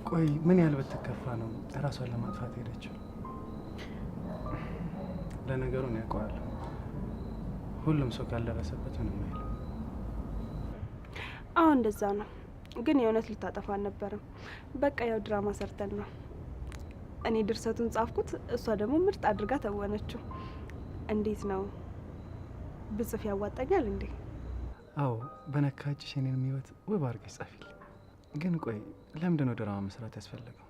ቆይ ምን ያህል ብትከፋ ነው ራሷን ለማጥፋት ሄደችው? ለነገሩ ነው ያውቀዋለሁ። ሁሉም ሰው ካልደረሰበት ምንም አይልም። አዎ እንደዛ ነው። ግን የእውነት ልታጠፋ አልነበረም። በቃ ያው ድራማ ሰርተን ነው። እኔ ድርሰቱን ጻፍኩት፣ እሷ ደግሞ ምርጥ አድርጋ ተወነችው። እንዴት ነው ብጽፍ ያዋጣኛል እንዴ? አዎ በነካችሽ እኔንም ህይወት ውብ አድርገሽ ጻፊልኝ። ግን ቆይ ለምንድን ነው ድራማ መስራት ያስፈለገው?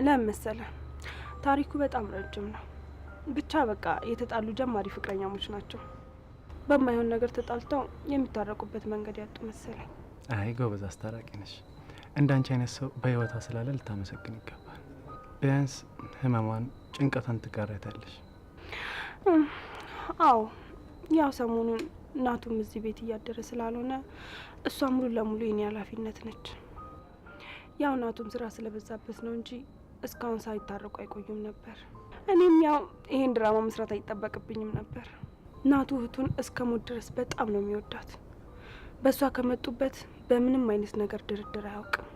ለምን መሰለህ? ታሪኩ በጣም ረጅም ነው። ብቻ በቃ የተጣሉ ጀማሪ ፍቅረኛሞች ናቸው። በማይሆን ነገር ተጣልተው የሚታረቁበት መንገድ ያጡ መሰለኝ። አይ ጎበዝ አስታራቂ ነሽ። እንዳንቺ አይነት ሰው በህይወቷ ስላለ ልታመሰግን ይገባል። ቢያንስ ህመሟን፣ ጭንቀቷን ትጋራታለሽ። አዎ ያው ሰሞኑን እናቱም እዚህ ቤት እያደረ ስላልሆነ እሷ ሙሉ ለሙሉ የኔ ኃላፊነት ነች። ያው እናቱም ስራ ስለበዛበት ነው እንጂ እስካሁን ሳይታረቁ አይቆዩም ነበር። እኔም ያው ይሄን ድራማ መስራት አይጠበቅብኝም ነበር። እናቱ እህቱን እስከ ሞት ድረስ በጣም ነው የሚወዳት። በእሷ ከመጡበት በምንም አይነት ነገር ድርድር አያውቅም።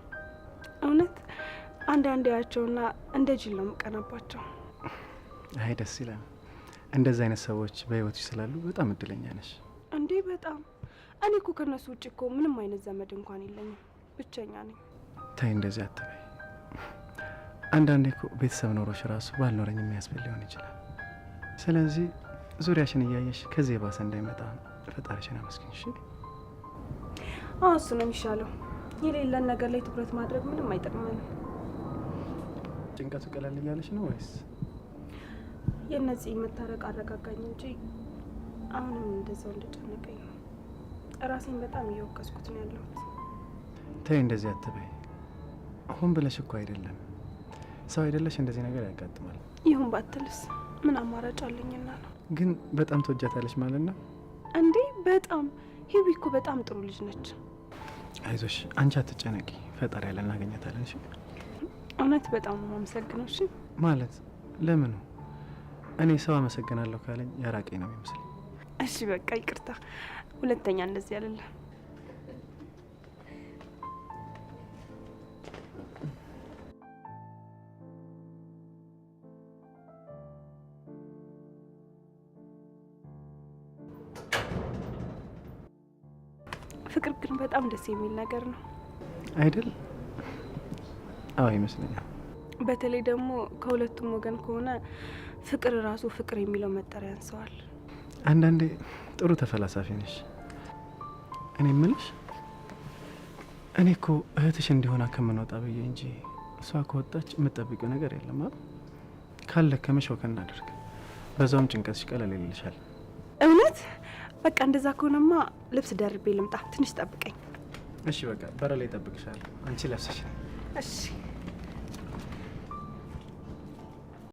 እውነት አንዳንድ ያቸውና እንደ ጅል ነው የምቀናባቸው። አይ ደስ ይላል። እንደዚህ አይነት ሰዎች በህይወትሽ ስላሉ በጣም እድለኛ ነሽ። እንዴ በጣም እኔ እኮ ከነሱ ውጭ እኮ ምንም አይነት ዘመድ እንኳን የለኝም። ብቸኛ ነኝ። ታይ እንደዚህ አትበይ። አንዳንዴ እኮ ቤተሰብ ኖሮሽ ራሱ ባልኖረኝ የሚያስብል ሊሆን ይችላል። ስለዚህ ዙሪያሽን እያየሽ ከዚህ የባሰ እንዳይመጣ ፈጣሪሽን አመስግኝ። እሺ? አዎ እሱ ነው የሚሻለው። የሌለን ነገር ላይ ትኩረት ማድረግ ምንም አይጠቅመንም። ጭንቀቱ ቀላል እያለሽ ነው ወይስ? የነዚህ መታረቅ አረጋጋኝ እንጂ አሁንም እንደዛው እንደጨነቀኝ ነው። ራሴን በጣም እየወቀስኩት ነው ያለሁት። ተይ እንደዚህ አትበይ። ሆን ብለሽ እኮ አይደለም። ሰው አይደለሽ እንደዚህ ነገር ያጋጥማል። ይሁን ባትልስ ምን አማራጭ አለኝና ነው። ግን በጣም ተወጃታለሽ ማለት ነው እንዴ? በጣም ሂዊ እኮ በጣም ጥሩ ልጅ ነች። አይዞሽ፣ አንቺ አትጨነቂ። ፈጣሪ ያለ እናገኛታለን። እሺ? እውነት በጣም ነው የማመሰግነው። እሺ? ማለት ለምን? እኔ ሰው አመሰግናለሁ ካለኝ ያራቀኝ ነው የሚመስል። እሺ በቃ ይቅርታ፣ ሁለተኛ እንደዚህ አይደለም። ፍቅር ግን በጣም ደስ የሚል ነገር ነው አይደል? አዎ ይመስለኛል። በተለይ ደግሞ ከሁለቱም ወገን ከሆነ ፍቅር ራሱ ፍቅር የሚለው መጠሪያ ያንሰዋል። አንዳንዴ ጥሩ ተፈላሳፊ ነሽ። እኔ የምልሽ እኔ እኮ እህትሽ እንዲሆን ከምንወጣ ብዬ እንጂ እሷ ከወጣች የምትጠብቂው ነገር የለም አይደል? ካለከመሽ ወከን እናድርግ። በዛውም ጭንቀትሽ ቀለል ይልሻል። እውነት? በቃ እንደዛ ከሆነማ ልብስ ደርቤ ልምጣ። ትንሽ ጠብቀኝ። እሺ በቃ በር ላይ እጠብቅሻለሁ። አንቺ ለብሰሽ። እሺ